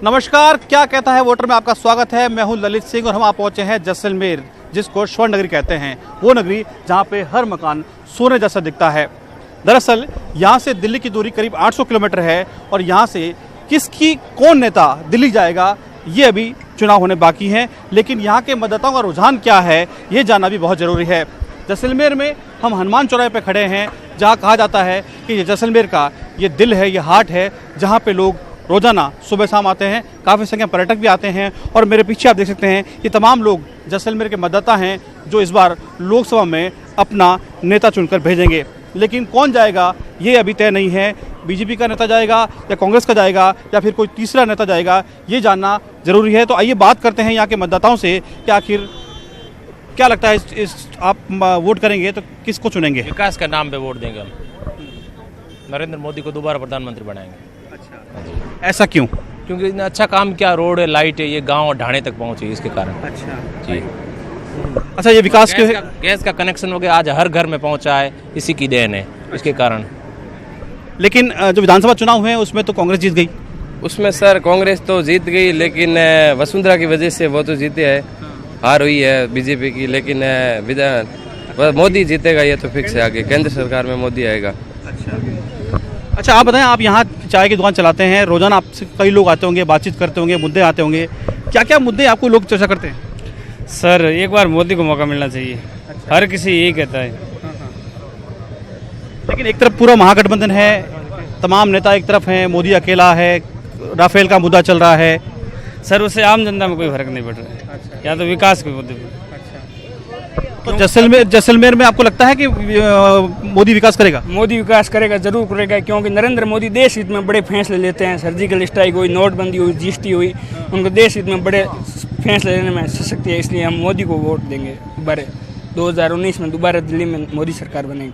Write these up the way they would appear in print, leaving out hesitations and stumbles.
नमस्कार, क्या कहता है वोटर में आपका स्वागत है। मैं हूं ललित सिंह और हम आप पहुंचे हैं जैसलमेर, जिसको स्वर्ण नगरी कहते हैं। वो नगरी जहां पे हर मकान सोने जैसा दिखता है। दरअसल यहां से दिल्ली की दूरी करीब 800 किलोमीटर है और यहां से किसकी कौन नेता दिल्ली जाएगा ये अभी चुनाव होने बाकी हैं, लेकिन यहाँ के मतदाताओं का रुझान क्या है ये जानना भी बहुत ज़रूरी है। जैसलमेर में हम हनुमान चौराहे पे खड़े हैं, जहाँ कहा जाता है कि ये जैसलमेर का ये दिल है, ये हार्ट है, जहाँ पे लोग रोज़ाना सुबह शाम आते हैं। काफ़ी संख्या पर्यटक भी आते हैं और मेरे पीछे आप देख सकते हैं ये तमाम लोग जैसलमेर के मतदाता हैं जो इस बार लोकसभा में अपना नेता चुनकर भेजेंगे। लेकिन कौन जाएगा ये अभी तय नहीं है। बीजेपी का नेता जाएगा या कांग्रेस का जाएगा या फिर कोई तीसरा नेता जाएगा, ये जानना ज़रूरी है। तो आइए बात करते हैं यहाँ के मतदाताओं से कि आखिर क्या लगता है इस आप वोट करेंगे तो किसको चुनेंगे? विकास का नाम पे वोट देंगे हम। नरेंद्र मोदी को दोबारा प्रधानमंत्री बनाएंगे। अच्छा, ऐसा क्यों? क्योंकि इतना अच्छा काम क्या, रोड है, लाइट है, ये गांव ढाणे तक पहुंचे इसके कारण। अच्छा जी। अच्छा, ये विकास के गैस का कनेक्शन हो गया, आज हर घर में पहुंचा है, इसी की देन है, इसके कारण। लेकिन जो विधानसभा चुनाव हुए हैं उसमें तो कांग्रेस जीत गई। उसमें सर कांग्रेस तो जीत गई, लेकिन वसुंधरा की वजह से वो तो जीते है, हार हुई है बीजेपी की। लेकिन मोदी जीतेगा, ये तो फिक्स है। आगे केंद्र सरकार में मोदी आएगा। अच्छा, आप बताएं, आप यहाँ चाय की दुकान चलाते हैं, रोजाना आपसे कई लोग आते होंगे, बातचीत करते होंगे, मुद्दे आते होंगे। क्या क्या मुद्दे आपको लोग चर्चा करते हैं? सर, एक बार मोदी को मौका मिलना चाहिए। हर किसी यही कहता है। लेकिन एक तरफ पूरा महागठबंधन है, तमाम नेता एक तरफ हैं, मोदी अकेला है, राफेल का मुद्दा चल रहा है। सर, उससे आम जनता में कोई फर्क नहीं पड़ रहा है। या तो विकास के मुद्दे पे। तो जैसलमेर में आपको लगता है कि मोदी विकास करेगा? मोदी विकास करेगा, जरूर करेगा, क्योंकि नरेंद्र मोदी देश हित में बड़े फैसले लेते हैं। सर्जिकल स्ट्राइक हुई, नोटबंदी हुई, जीएसटी हुई, उनको देश हित में बड़े फैसले लेने में सशक्त है। इसलिए हम मोदी को वोट देंगे। दोबारा 2019 में दोबारा दिल्ली में मोदी सरकार बनेगी।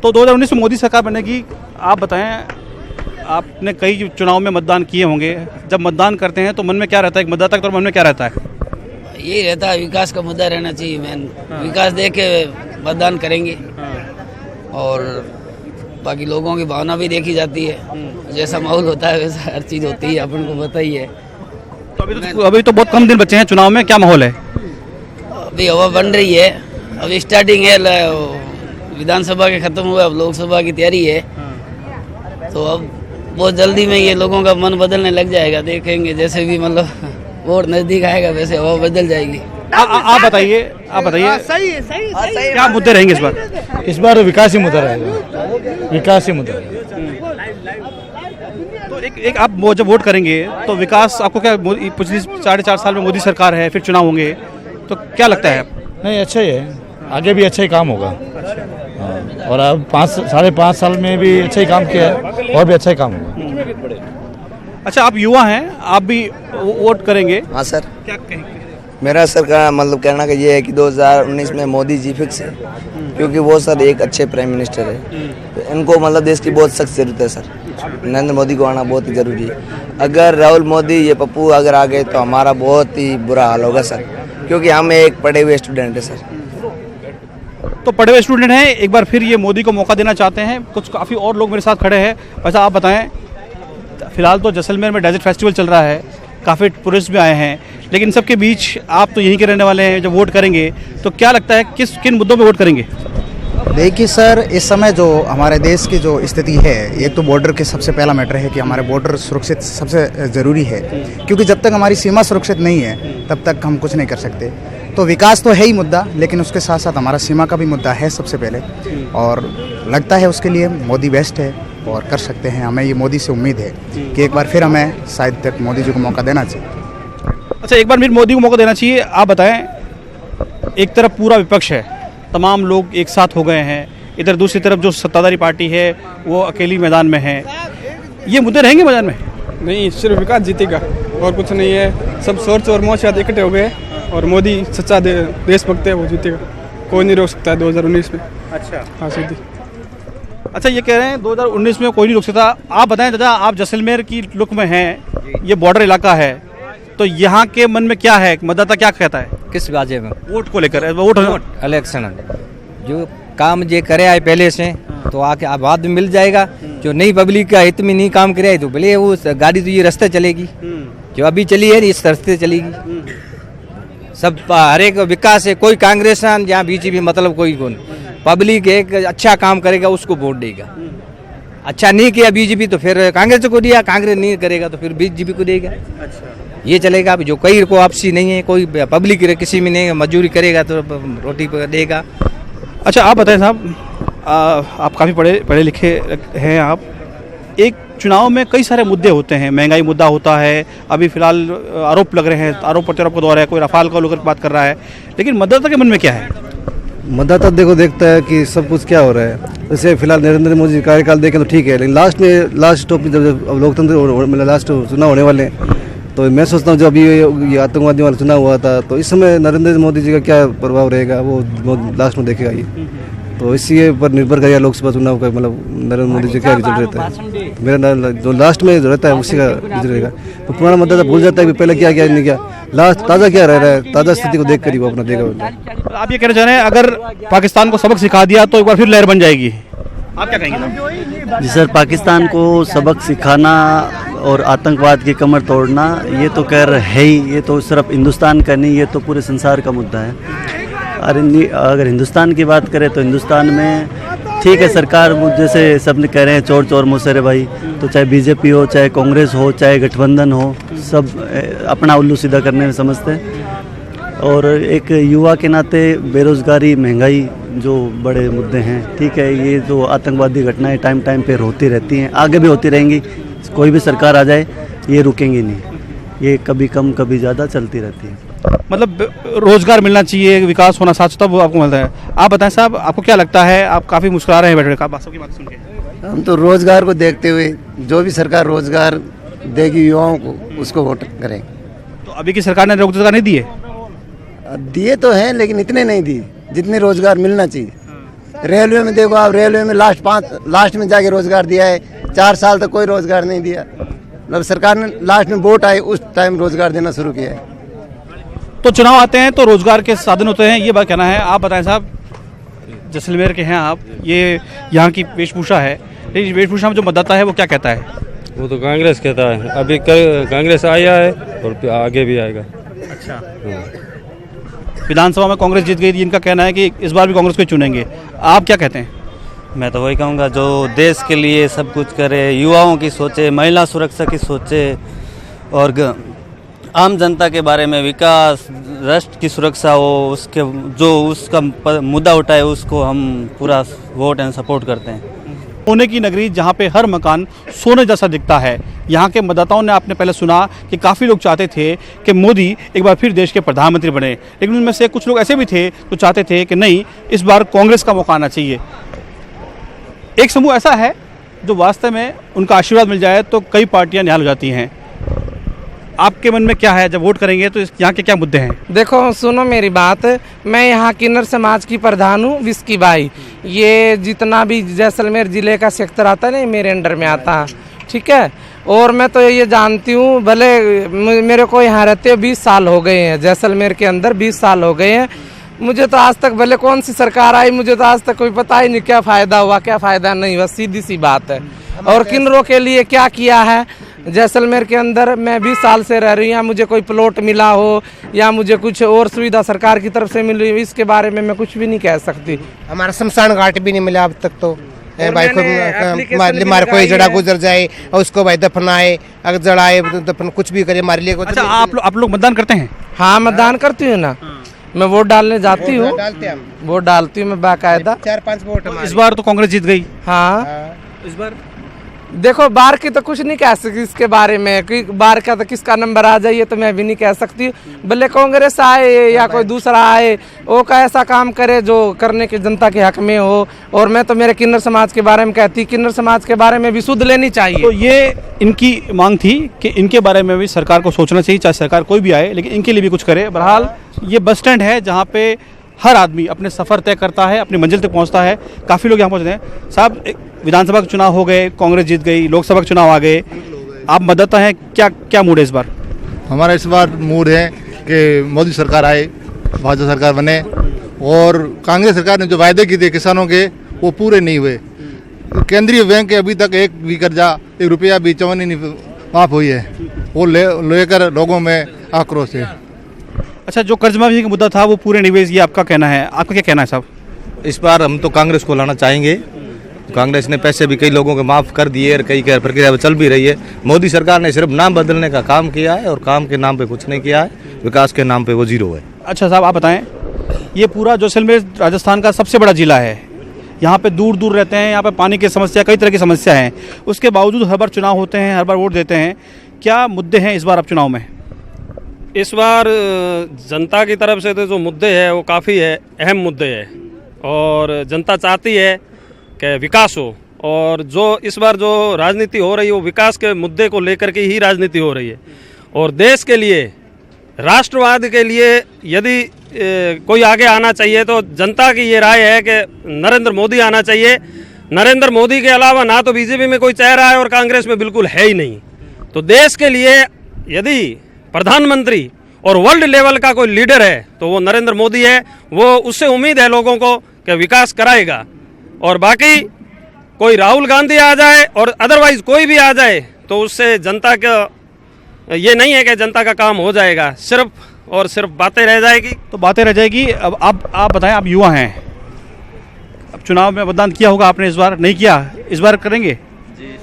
तो 2019 में मोदी सरकार बनेगी। आप बताएं, आपने कई चुनाव में मतदान किए होंगे, जब मतदान करते हैं तो मन में क्या रहता है? एक मतदाता के तौर पर मन में क्या रहता है? यही रहता है, विकास का मुद्दा रहना चाहिए। मैन विकास देख के मतदान करेंगे और बाकी लोगों की भावना भी देखी जाती है। जैसा माहौल होता है वैसा हर चीज़ होती है, अपन को पता ही है। तो अभी तो बहुत कम दिन बचे हैं चुनाव में, क्या माहौल है? अभी हवा बन रही है, अभी स्टार्टिंग है, विधानसभा के खत्म हुआ, अब लोकसभा की तैयारी है। तो अब बहुत जल्दी में ये लोगों का मन बदलने लग जाएगा। देखेंगे जैसे भी मतलब वोट नजदीक आएगा वैसे हवा बदल जाएगी। आप बताइए, सही है। क्या मुद्दे रहेंगे इस बार? इस बार विकास ही मुद्दा रहेगा। विकास ही मुद्दा रहेगा। तो एक आप जब वोट करेंगे तो विकास आपको क्या, पिछली 4.5 साल में मोदी सरकार है, फिर चुनाव होंगे, तो क्या लगता है? नहीं, अच्छा ही है, आगे भी अच्छा ही काम होगा। हाँ, और अब 5.5 साल में भी अच्छा ही काम किया है और भी अच्छा ही काम होगा। अच्छा, आप युवा हैं, आप भी वोट करेंगे? हाँ सर, क्या कहेंगे? मेरा सर का मतलब कहना का ये है कि 2019 में मोदी जी फिक्स है, क्योंकि वो सर एक अच्छे प्राइम मिनिस्टर है। तो इनको मतलब देश की बहुत सख्त जरूरत है सर। नरेंद्र मोदी को आना बहुत ही जरूरी है। अगर राहुल मोदी, ये पप्पू अगर आ गए तो हमारा बहुत ही बुरा हाल होगा सर, क्योंकि हम एक पढ़े हुए स्टूडेंट है सर। तो पढ़े हुए स्टूडेंट हैं, एक बार फिर ये मोदी को मौका देना चाहते हैं। कुछ काफ़ी और लोग मेरे साथ खड़े हैं। वैसा आप बताएं, फिलहाल तो जैसलमेर में डेजर्ट फेस्टिवल चल रहा है, काफ़ी टूरिस्ट भी आए हैं, लेकिन सबके बीच आप तो यहीं के रहने वाले हैं। जब वोट करेंगे तो क्या लगता है किन मुद्दों पे वोट करेंगे? देखिए सर, इस समय जो हमारे देश की जो स्थिति है, एक तो बॉर्डर के सबसे पहला मैटर है कि हमारे बॉर्डर सुरक्षित सबसे ज़रूरी है, क्योंकि जब तक हमारी सीमा सुरक्षित नहीं है तब तक हम कुछ नहीं कर सकते। तो विकास तो है ही मुद्दा, लेकिन उसके साथ साथ हमारा सीमा का भी मुद्दा है सबसे पहले, और लगता है उसके लिए मोदी बेस्ट है और कर सकते हैं। हमें ये मोदी से उम्मीद है कि एक बार फिर हमें शायद तक मोदी जी को मौका देना चाहिए। अच्छा, एक बार फिर मोदी को मौका देना चाहिए। आप बताएं, एक तरफ पूरा विपक्ष है, तमाम लोग एक साथ हो गए हैं, इधर दूसरी तरफ जो सत्ताधारी पार्टी है वो अकेली मैदान में है, ये मुद्दे रहेंगे मैदान में? नहीं, सिर्फ विकास जीतेगा और कुछ नहीं है। सब सोच और मोह शायद इकट्ठे हो गए और मोदी सच्चा देशभक्त है, वो जीतेगा। कोई नहीं रोक सकता है 2019 में। अच्छा, हाँ सीधी। अच्छा, ये कह रहे हैं 2019 में कोई नहीं रोक सकता। आप बताएं दादा, आप जैसलमेर की लुक में हैं, ये बॉर्डर इलाका है, तो यहाँ के मन में क्या है, मतदाता क्या कहता है किस बाजे में? वोट को लेकर? वोट इलेक्शन जो काम जे करे आए पहले से तो आके अब बाद में मिल जाएगा। जो नई पब्लिक का हित में नहीं काम करे तो भले वो गाड़ी तो ये रास्ते चलेगी, जो अभी चली है इस रास्ते चलेगी। सब हर एक विकास है, कोई कांग्रेस या बीजेपी मतलब कोई कौन, पब्लिक एक अच्छा काम करेगा उसको वोट देगा। अच्छा नहीं किया बीजेपी तो फिर कांग्रेस को दिया, कांग्रेस नहीं करेगा तो फिर बीजेपी को देगा। ये चलेगा। अब जो कई को आपसी नहीं है, कोई पब्लिक किसी में नहीं, मजदूरी करेगा तो रोटी देगा। अच्छा आप बताएं साहब, आप काफ़ी पढ़े लिखे हैं आप। एक चुनाव में कई सारे मुद्दे होते हैं, महंगाई मुद्दा होता है, अभी फिलहाल आरोप लग रहे हैं, आरोप प्रत्यारोप का दौर है, कोई रफाल को लेकर बात कर रहा है, लेकिन मतदाता के मन में क्या है? मतदाता देखता है कि सब कुछ क्या हो रहा है। जैसे फिलहाल नरेंद्र मोदी कार्यकाल देखें तो ठीक है, लेकिन लास्ट स्टॉप में जब लोकतंत्र लास्ट चुनाव होने वाले हैं तो मैं सोचता हूँ जो अभी ये आतंकवादी वाला चुनाव हुआ था तो इस समय नरेंद्र मोदी जी का क्या प्रभाव रहेगा वो लास्ट में देखेगा ये। तो इसी पर निर्भर करेगा लोकसभा चुनाव का, मतलब नरेंद्र मोदी जी क्या रिजल्ट रहता है। तो मेरा जो लास्ट में जो रहता है उसी का रिजल्ट रहेगा। तो पुराना मतदाता भूल जाता है कि पहले क्या क्या नहीं किया, लास्ट ताज़ा क्या रह रहा है, ताज़ा स्थिति को देख कर ही वो अपना देगा। आप ये कहना चाह रहे हैं अगर पाकिस्तान को सबक सिखा दिया तो एक बार फिर लहर बन जाएगी, आप क्या कहेंगे? जी सर, पाकिस्तान को सबक सिखाना और आतंकवाद की कमर तोड़ना ये तो खैर है ही, ये तो सिर्फ हिंदुस्तान का नहीं, ये तो पूरे संसार का मुद्दा है। अगर हिंदुस्तान की बात करें तो हिंदुस्तान में ठीक है, सरकार जैसे सबने कह रहे हैं चोर चोर मुसरे भाई, तो चाहे बीजेपी हो, चाहे कांग्रेस हो, चाहे गठबंधन हो, सब अपना उल्लू सीधा करने में समझते हैं। और एक युवा के नाते बेरोज़गारी, महंगाई जो बड़े मुद्दे हैं, ठीक है, ये जो आतंकवादी घटनाएं टाइम पे होती रहती हैं, आगे भी होती रहेंगी। कोई भी सरकार आ जाए ये रुकेंगी नहीं, ये कभी कम कभी ज़्यादा चलती रहती है। मतलब रोजगार मिलना चाहिए, विकास होना साथ तब वो आपको मिलता है। आप बताएं साहब, आपको क्या लगता है? आप काफ़ी मुस्कुरा रहे हैं बैठे, आप सबकी बात सुन के। हम तो रोजगार को देखते हुए जो भी सरकार रोजगार देगी युवाओं को उसको वोट करें। तो अभी की सरकार ने रोजगार नहीं दिए? दिए तो हैं लेकिन इतने नहीं दिए जितने रोजगार मिलना चाहिए। रेलवे में देखो आप, रेलवे में लास्ट में जाके रोजगार दिया है, 4 साल तक कोई रोजगार नहीं दिया। मतलब सरकार ने लास्ट में वोट आए उस टाइम रोजगार देना शुरू किया है। तो चुनाव आते हैं तो रोजगार के साधन होते हैं, ये बात कहना है। आप बताएं साहब, जैसलमेर के हैं आप, ये यहाँ की वेशभूषा है, लेकिन वेशभूषा में जो मतदाता है वो क्या कहता है? वो तो कांग्रेस कहता है। अभी कांग्रेस आया है और आगे भी आएगा। अच्छा, विधानसभा में कांग्रेस जीत गई थी, इनका कहना है कि इस बार भी कांग्रेस को चुनेंगे, आप क्या कहते हैं? मैं तो वही कहूँगा जो देश के लिए सब कुछ करे, युवाओं की सोचे, महिला सुरक्षा की सोचे और आम जनता के बारे में, विकास, राष्ट्र की सुरक्षा हो, उसके जो उसका मुद्दा उठाए उसको हम पूरा वोट एंड सपोर्ट करते हैं। सोने की नगरी जहां पे हर मकान सोने जैसा दिखता है, यहाँ के मतदाताओं ने आपने पहले सुना कि काफ़ी लोग चाहते थे कि मोदी एक बार फिर देश के प्रधानमंत्री बने, लेकिन उनमें से कुछ लोग ऐसे भी थे जो चाहते थे कि नहीं, इस बार कांग्रेस का मौका आना चाहिए। एक समूह ऐसा है जो वास्तव में उनका आशीर्वाद मिल जाए तो कई पार्टियां निहाल हो जाती हैं। आपके मन में क्या है जब वोट करेंगे तो यहाँ के क्या मुद्दे हैं? देखो सुनो मेरी बात, मैं यहाँ किन्नर समाज की प्रधान हूँ विस्की बाई। ये जितना भी जैसलमेर जिले का सेक्टर आता है ना, मेरे अंडर में आता है, ठीक है। और मैं तो ये जानती हूँ, भले मेरे को यहाँ रहते हुए 20 साल हो गए हैं, जैसलमेर के अंदर 20 साल हो गए हैं। मुझे तो आज तक भले कौन सी सरकार आई, मुझे तो आज तक कोई पता ही नहीं क्या फ़ायदा हुआ क्या फ़ायदा नहीं हुआ, सीधी सी बात है। और किन्नरों के लिए क्या किया है जैसलमेर के अंदर, मैं 20 साल से रह रही हूँ, मुझे कोई प्लॉट मिला हो या मुझे कुछ और सुविधा सरकार की तरफ से मिली हो, इसके बारे में मैं कुछ भी नहीं कह सकती। हमारा शमशान घाट भी नहीं मिला अब तक। तो भाई हमारे कोई जड़ा गुजर जाए और उसको भाई दफनाए, अगर जड़ाए दफन कुछ भी करे हमारे लिए। अच्छा, आप लोग मतदान करते हैं? हाँ, मतदान करती हूँ ना, मैं वोट डालने जाती हूँ, वोट डालती हूँ मैं बाकायदा। 4-5 वोट। इस बार तो कांग्रेस जीत गई। हाँ, इस बार देखो बार की तो कुछ नहीं कह सकती इसके बारे में, कि बार का तो किसका नंबर आ जाइए तो मैं भी नहीं कह सकती। भले कांग्रेस आए या कोई दूसरा आए, वो का ऐसा काम करे जो करने की जनता के हक में हो। और मैं तो मेरे किन्नर समाज के बारे में कहती, किन्नर समाज के बारे में भी सुध लेनी चाहिए। तो ये इनकी मांग थी कि इनके बारे में भी सरकार को सोचना चाहिए, चाहे सरकार कोई भी आए, लेकिन इनके लिए भी कुछ करे। बहरहाल ये बस स्टैंड है जहाँ पे हर आदमी अपने सफ़र तय करता है, अपनी मंजिल तक पहुँचता है। काफ़ी लोग यहाँ पहुँचते हैं। साहब, विधानसभा के चुनाव हो गए, कांग्रेस जीत गई, लोकसभा के चुनाव आ गए, आप मतदाता हैं, क्या मूड है इस बार? हमारा इस बार मूड है कि मोदी सरकार आए, भाजपा सरकार बने, और कांग्रेस सरकार ने जो वायदे किए थे किसानों के वो पूरे नहीं हुए। केंद्रीय बैंक के अभी तक एक भी कर्जा, एक रुपया भी चवन्नी नहीं माफ हुई है। वो लेकर लोगों में आक्रोश है। अच्छा, जो कर्ज माफी का मुद्दा था वो पूरे निवेश, ये आपका कहना है, आपका क्या कहना है साहब? इस बार हम तो कांग्रेस को लाना चाहेंगे। कांग्रेस ने पैसे भी कई लोगों के माफ कर दिए और कई प्रक्रिया चल भी रही है। मोदी सरकार ने सिर्फ नाम बदलने का काम किया है और काम के नाम पे कुछ नहीं किया है, विकास के नाम पे वो जीरो है। अच्छा साहब, आप बताएं, ये पूरा जैसलमेर राजस्थान का सबसे बड़ा जिला है, यहाँ पे दूर दूर रहते हैं, यहाँ पे पानी की समस्या, कई तरह की समस्या है, उसके बावजूद हर बार चुनाव होते हैं, हर बार वोट देते हैं। क्या मुद्दे हैं इस बार आप चुनाव में? इस बार जनता की तरफ से तो जो मुद्दे हैं वो काफ़ी है, अहम मुद्दे हैं और जनता चाहती है कि विकास हो। और जो इस बार जो राजनीति हो रही है वो विकास के मुद्दे को लेकर के ही राजनीति हो रही है। और देश के लिए, राष्ट्रवाद के लिए यदि कोई आगे आना चाहिए तो जनता की ये राय है कि नरेंद्र मोदी आना चाहिए। नरेंद्र मोदी के अलावा ना तो बीजेपी में कोई चेहरा है और कांग्रेस में बिल्कुल है ही नहीं। तो देश के लिए यदि प्रधानमंत्री और वर्ल्ड लेवल का कोई लीडर है तो वो नरेंद्र मोदी है। वो उससे उम्मीद है लोगों को कि विकास कराएगा। और बाकी कोई राहुल गांधी आ जाए और अदरवाइज कोई भी आ जाए तो उससे जनता का ये नहीं है कि जनता का काम हो जाएगा, सिर्फ और सिर्फ बातें रह जाएगी। तो बातें रह जाएगी। अब आप बताएं, आप युवा हैं, अब चुनाव में मतदान किया होगा आपने, इस बार नहीं किया, इस बार करेंगे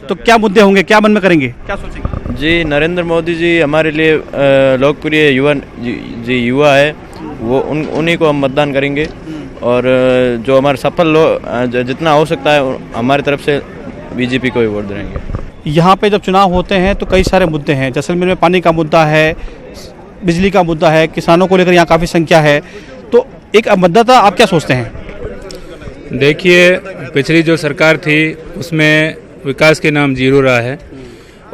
तो क्या मुद्दे होंगे, क्या मन में करेंगे, क्या सोचेंगे? जी, नरेंद्र मोदी जी हमारे लिए लोकप्रिय युवा है, वो उन्हीं को हम मतदान करेंगे। और जो हमारे सफल लोग जितना हो सकता है हमारी तरफ से बीजेपी को ही वोट देंगे। यहाँ पे जब चुनाव होते हैं तो कई सारे मुद्दे हैं। जैसलमेर में पानी का मुद्दा है, बिजली का मुद्दा है, किसानों को लेकर यहाँ काफ़ी संख्या है। तो एक मतदाता आप क्या सोचते हैं? देखिए, पिछली जो सरकार थी उसमें विकास के नाम जीरो रहा है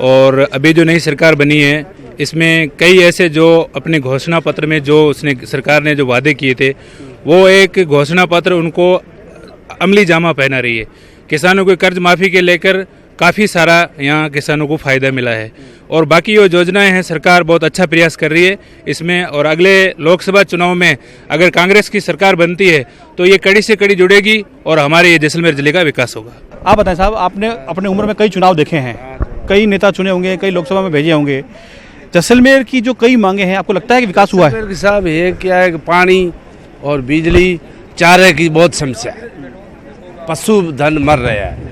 और अभी जो नई सरकार बनी है इसमें कई ऐसे जो अपने घोषणा पत्र में जो उसने सरकार ने जो वादे किए थे वो एक घोषणा पत्र उनको अमली जामा पहना रही है। किसानों को कर्ज माफ़ी के लेकर काफ़ी सारा यहाँ किसानों को फ़ायदा मिला है और बाकी जो योजनाएं हैं सरकार बहुत अच्छा प्रयास कर रही है इसमें। और अगले लोकसभा चुनाव में अगर कांग्रेस की सरकार बनती है तो ये कड़ी से कड़ी जुड़ेगी और हमारे ये जैसलमेर जिले का विकास होगा। आप बताएं साहब, आपने अपने उम्र में कई चुनाव देखे हैं, कई नेता चुने होंगे, कई लोकसभा में भेजे होंगे। जैसलमेर की जो कई मांगे हैं, आपको लगता है कि विकास हुआ है? साहब ये क्या है कि पानी और बिजली, चारे की बहुत समस्या है, पशुधन मर रहा है।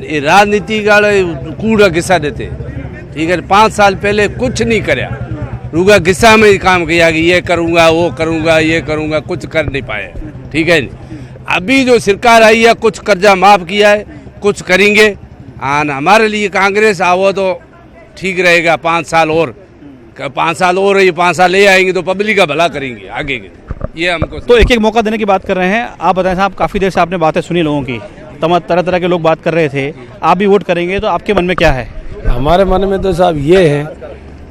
ये राजनीति का कूड़ा किस्सा देते, ठीक है। 5 साल पहले कुछ नहीं कराया, रूगा किस्सा में ही काम किया कि ये करूँगा, वो करूँगा, ये करूँगा, कुछ कर नहीं पाए, ठीक है। अभी जो सरकार आई है कुछ कर्जा माफ़ किया है, कुछ करेंगे। हमारे लिए कांग्रेस आओ तो ठीक रहेगा। 5 साल और, 5 साल और, ये 5 साल ले आएंगे तो पब्लिक का भला करेंगे आगे के, ये हमको। तो एक एक मौका देने की बात कर रहे हैं। आप बताएं साहब, काफ़ी देर से आपने बातें सुनी लोगों की, तरह तरह के लोग बात कर रहे थे, आप भी वोट करेंगे तो आपके मन में क्या है? हमारे मन में तो साहब ये है,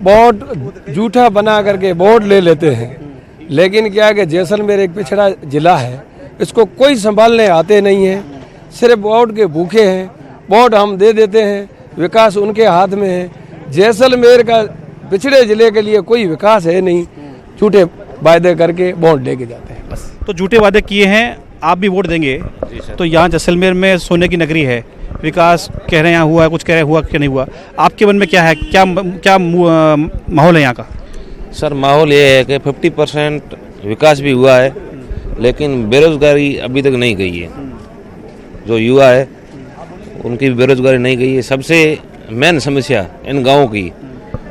वोट झूठा बना करके वोट ले लेते हैं, लेकिन क्या है कि जैसलमेर एक पिछड़ा जिला है, इसको कोई संभालने आते नहीं है, सिर्फ वोट के भूखे हैं। वोट हम दे देते हैं, विकास उनके हाथ में है। जैसलमेर का पिछड़े जिले के लिए कोई विकास है नहीं, झूठे वायदे करके वोट लेके जाते हैं बस। तो झूठे वादे किए हैं, आप भी वोट देंगे? तो यहाँ जैसलमेर में सोने की नगरी है, विकास कह रहे हैं यहाँ हुआ है, कुछ कह रहे हैं हुआ कि नहीं हुआ, आपके मन में क्या है, क्या माहौल है यहाँ का? सर माहौल ये है कि 50% विकास भी हुआ है लेकिन बेरोजगारी अभी तक नहीं गई है। जो युवा है उनकी बेरोजगारी नहीं गई है। सबसे मेन समस्या इन गाँवों की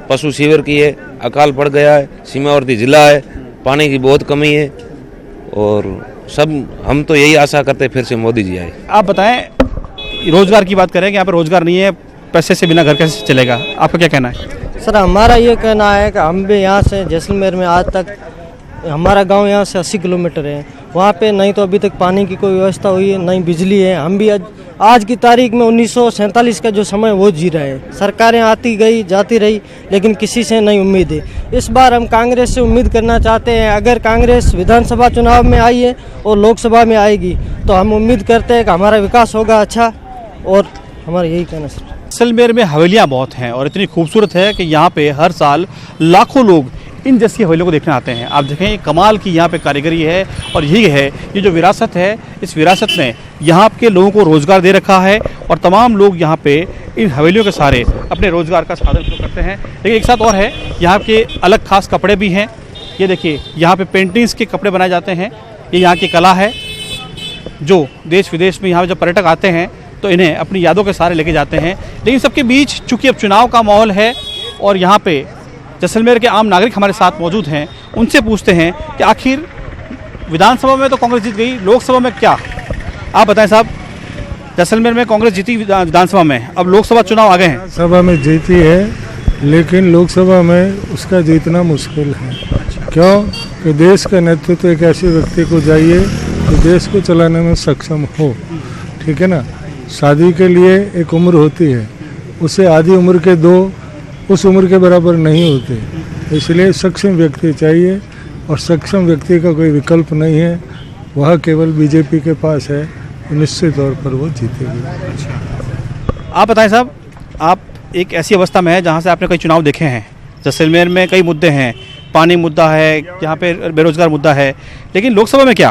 पशु शिविर की है, अकाल पड़ गया है, सीमावर्ती जिला है, पानी की बहुत कमी है और सब हम तो यही आशा करते हैं फिर से मोदी जी आए। आप बताएं, रोजगार की बात करें कि यहाँ पर रोजगार नहीं है, पैसे से बिना घर कैसे चलेगा, आपका क्या कहना है? सर हमारा ये कहना है कि हम भी यहाँ से जैसलमेर में आज तक, हमारा गांव यहाँ से 80 किलोमीटर है, वहाँ पे नहीं तो अभी तक पानी की कोई व्यवस्था हुई है, नहीं बिजली है। हम भी आज की तारीख में 1947 का जो समय वो जी रहे हैं। सरकारें आती गई जाती रही लेकिन किसी से नहीं उम्मीद है। इस बार हम कांग्रेस से उम्मीद करना चाहते हैं। अगर कांग्रेस विधानसभा चुनाव में आई है और लोकसभा में आएगी तो हम उम्मीद करते हैं कि हमारा विकास होगा अच्छा, और हमारा यही कहना सर। जैसलमेर में हवेलियाँ बहुत हैं और इतनी खूबसूरत है कि यहाँ पे हर साल लाखों लोग इन जैसी हवेलियों को देखने आते हैं। आप देखें ये कमाल की यहाँ पे कारीगरी है और यही है ये जो विरासत है, इस विरासत ने यहाँ के लोगों को रोज़गार दे रखा है और तमाम लोग यहाँ पे इन हवेलियों के सहारे अपने रोज़गार का साधन उपयोग करते हैं। लेकिन एक साथ और है, यहाँ के अलग खास कपड़े भी हैं। ये देखिए यहाँ पे पेंटिंग्स के कपड़े बनाए जाते हैं। ये यहाँ की कला है जो देश विदेश में यहाँ जब पर्यटक आते हैं तो इन्हें अपनी यादों के सहारे लेके जाते हैं। लेकिन सबके बीच चूँकि अब चुनाव का माहौल है और यहाँ पे जैसलमेर के आम नागरिक हमारे साथ मौजूद हैं, उनसे पूछते हैं कि आखिर विधानसभा में तो कांग्रेस जीत गई, लोकसभा में क्या? आप बताएं साहब, जैसलमेर में कांग्रेस जीती विधानसभा में, अब लोकसभा चुनाव आ गए हैं। सभा में जीती है लेकिन लोकसभा में उसका जीतना मुश्किल है। क्यों? कि देश का नेतृत्व एक ऐसे व्यक्ति को चाहिए जो देश को चलाने में सक्षम हो। ठीक है ना? शादी के लिए एक उम्र होती है, उससे आधी उम्र के दो उस उम्र के बराबर नहीं होते, इसलिए सक्षम व्यक्ति चाहिए और सक्षम व्यक्ति का कोई विकल्प नहीं है, वह केवल बीजेपी के पास है, निश्चित तौर पर वो जीतेगी। आप बताएं साहब, आप एक ऐसी अवस्था में है जहाँ से आपने कई चुनाव देखे हैं। जैसलमेर में कई मुद्दे हैं, पानी मुद्दा है, यहाँ पे बेरोजगार मुद्दा है, लेकिन लोकसभा में क्या?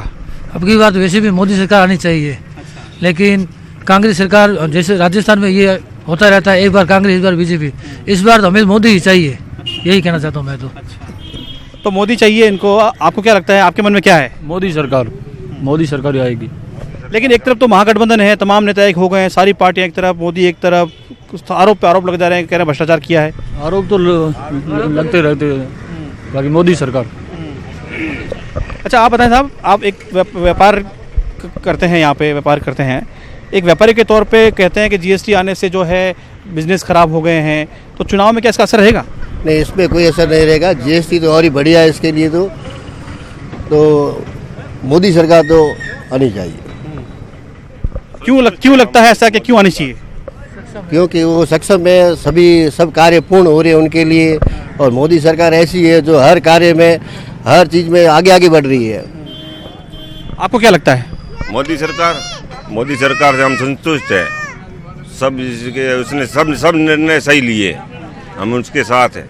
अब की बात वैसे भी मोदी सरकार आनी चाहिए, लेकिन कांग्रेस सरकार जैसे राजस्थान में ये होता रहता है, एक बार कांग्रेस एक बार बीजेपी, इस बार तो हमें मोदी ही चाहिए, यही कहना चाहता हूँ मैं तो मोदी चाहिए इनको। आपको क्या लगता है, आपके मन में क्या है? मोदी सरकार आएगी। लेकिन एक तरफ तो महागठबंधन है, तमाम नेता एक हो गए हैं, सारी पार्टियां एक तरफ, मोदी एक तरफ, आरोप पे आरोप लग जा रहे हैं, कह रहे हैं भ्रष्टाचार किया है। आरोप तो लगते रहते हैं, बाकी मोदी सरकार। अच्छा आप बताएं साहब, आप एक व्यापार करते हैं, यहाँ पे व्यापार करते हैं, एक व्यापारी के तौर पे कहते हैं कि जीएसटी आने से जो है बिजनेस खराब हो गए हैं, तो चुनाव में क्या इसका असर रहेगा? नहीं, इसमें कोई असर नहीं रहेगा। जीएसटी तो और ही बढ़िया है इसके लिए, तो मोदी सरकार तो आनी चाहिए। क्यों लगता है ऐसा कि क्यों आनी चाहिए? क्योंकि वो सक्षम है, सब कार्य पूर्ण हो रहे हैं उनके लिए, और मोदी सरकार ऐसी है जो हर कार्य में हर चीज़ में आगे बढ़ रही है। आपको क्या लगता है? मोदी सरकार से हम संतुष्ट है। सब उसने सब निर्णय सही लिए, हम उसके साथ हैं।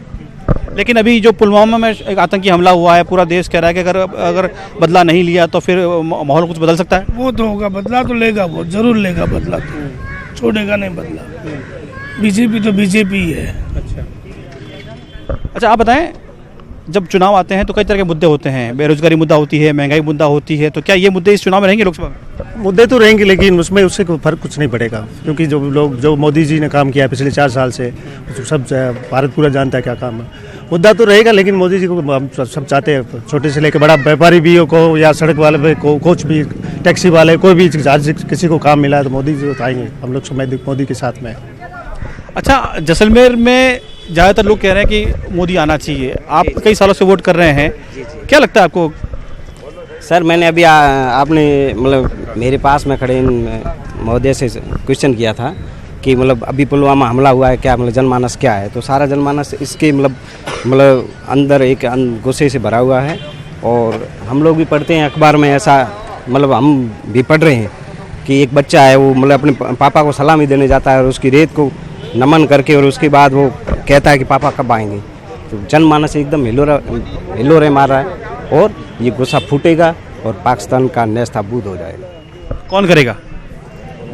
लेकिन अभी जो पुलवामा में एक आतंकी हमला हुआ है, पूरा देश कह रहा है कि अगर बदला नहीं लिया तो फिर माहौल कुछ बदल सकता है। वो तो होगा, बदला तो लेगा, वो जरूर लेगा बदला, तो छोड़ेगा नहीं बदला। बीजेपी तो बीजेपी ही है। अच्छा आप बताएं, जब चुनाव आते हैं तो कई तरह के मुद्दे होते हैं, बेरोजगारी मुद्दा होती है, महंगाई मुद्दा होती है, तो क्या ये मुद्दे इस चुनाव में रहेंगे लोकसभा में? मुद्दे तो रहेंगे, लेकिन उसमें उससे कोई फर्क कुछ नहीं पड़ेगा, क्योंकि जो मोदी जी ने काम किया पिछले 4 साल से, सब भारत पूरा जानता है क्या काम है। मुद्दा तो रहेगा, लेकिन मोदी जी को हम सब चाहते हैं, छोटे से लेकर बड़ा व्यापारी भी को या सड़क वाले को, कोच भी, टैक्सी वाले, कोई भी किसी को काम मिला है तो मोदी जी तो आएंगे, हम लोग मोदी के साथ में। अच्छा, जैसलमेर में ज़्यादातर लोग कह रहे हैं कि मोदी आना चाहिए, आप कई सालों से वोट कर रहे हैं, क्या लगता है आपको? सर मैंने अभी आपने मतलब मेरे पास में खड़े महोदय से क्वेश्चन किया था कि मतलब अभी पुलवामा हमला हुआ है, क्या मतलब जनमानस क्या है, तो सारा जनमानस इसके मतलब अंदर एक गुस्से से भरा हुआ है। और हम लोग भी पढ़ते हैं अखबार में, ऐसा मतलब हम भी पढ़ रहे हैं कि एक बच्चा है वो मतलब अपने पापा को सलामी देने जाता है और उसकी रेत को नमन करके और उसके बाद वो कहता है कि पापा कब आएंगे। तो जनमानस एकदम हिलोरे मार रहा है और ये गुस्सा फूटेगा और पाकिस्तान का नेस्तनाबूद हो जाएगा। कौन करेगा?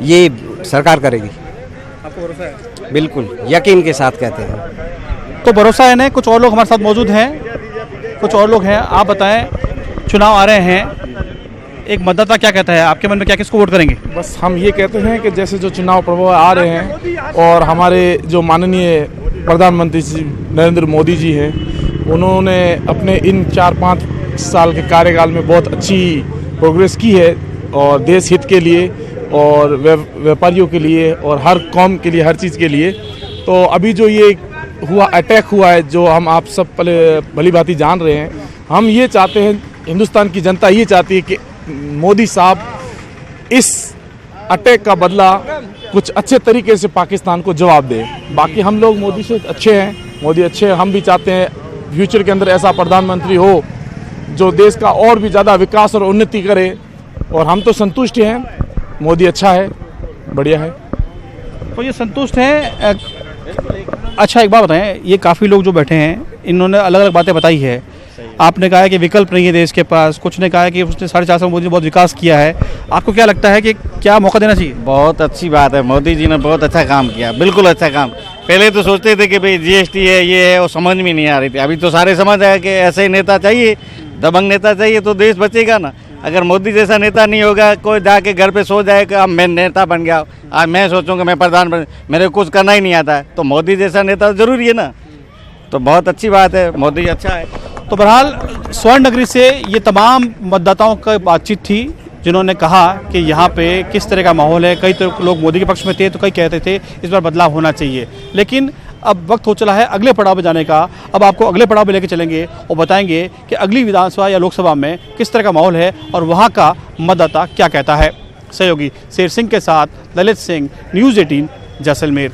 ये सरकार करेगी। आपको भरोसा है? बिल्कुल यकीन के साथ कहते हैं। तो भरोसा है ना। कुछ और लोग हमारे साथ मौजूद हैं, कुछ और लोग हैं, आप बताएं, चुनाव आ रहे हैं, एक मतदाता क्या कहता है, आपके मन में क्या, किसको वोट करेंगे? बस हम ये कहते हैं कि जैसे जो चुनाव प्रभाव आ रहे हैं और हमारे जो माननीय प्रधानमंत्री श्री नरेंद्र मोदी जी हैं, उन्होंने अपने इन 4-5 साल के कार्यकाल में बहुत अच्छी प्रोग्रेस की है और देश हित के लिए और व्यापारियों के लिए और हर कौम के लिए, हर चीज़ के लिए। तो अभी जो ये अटैक हुआ है, जो हम आप सब भली भांति जान रहे हैं, हम ये चाहते हैं, हिंदुस्तान की जनता ये चाहती है कि मोदी साहब इस अटैक का बदला कुछ अच्छे तरीके से पाकिस्तान को जवाब दे। बाकी हम लोग मोदी से अच्छे हैं, मोदी अच्छे हैं, हम भी चाहते हैं फ्यूचर के अंदर ऐसा प्रधानमंत्री हो जो देश का और भी ज़्यादा विकास और उन्नति करे, और हम तो संतुष्ट हैं, मोदी अच्छा है, बढ़िया है। तो ये संतुष्ट हैं। अच्छा एक बात बताएं, ये काफ़ी लोग जो बैठे हैं, इन्होंने अलग अलग बातें बताई है, आपने कहा है कि विकल्प नहीं है देश के पास, कुछ ने कहा है कि उसने 4.5 साल मोदी ने बहुत विकास किया है। आपको क्या लगता है कि क्या मौका देना चाहिए? बहुत अच्छी बात है, मोदी जी ने बहुत अच्छा काम किया, बिल्कुल अच्छा काम। पहले तो सोचते थे कि भाई जीएसटी है, ये है, वो समझ में नहीं आ रही थी। अभी तो सारे समझ आए कि ऐसे ही नेता चाहिए, दबंग नेता चाहिए तो देश बचेगा ना। अगर मोदी जैसा नेता नहीं होगा, कोई जाके घर पे सो जाए कि अब मैं नेता बन गया, आज मैं सोचूंगा मैं प्रधानमंत्री, मेरे को कुछ करना ही नहीं आता है, तो मोदी जैसा नेता जरूरी है ना। तो बहुत अच्छी बात है, मोदी अच्छा है। तो बहरहाल स्वर्ण नगरी से ये तमाम मतदाताओं का बातचीत थी जिन्होंने कहा कि यहाँ पे किस तरह का माहौल है। कई तो लोग मोदी के पक्ष में थे तो कई कहते थे इस बार बदलाव होना चाहिए, लेकिन अब वक्त हो चला है अगले पड़ाव में जाने का। अब आपको अगले पड़ाव में लेकर चलेंगे और बताएंगे कि अगली विधानसभा या लोकसभा में किस तरह का माहौल है और वहाँ का मतदाता क्या कहता है। सहयोगी शेर सिंह के साथ ललित सिंह, न्यूज़ 18 जैसलमेर।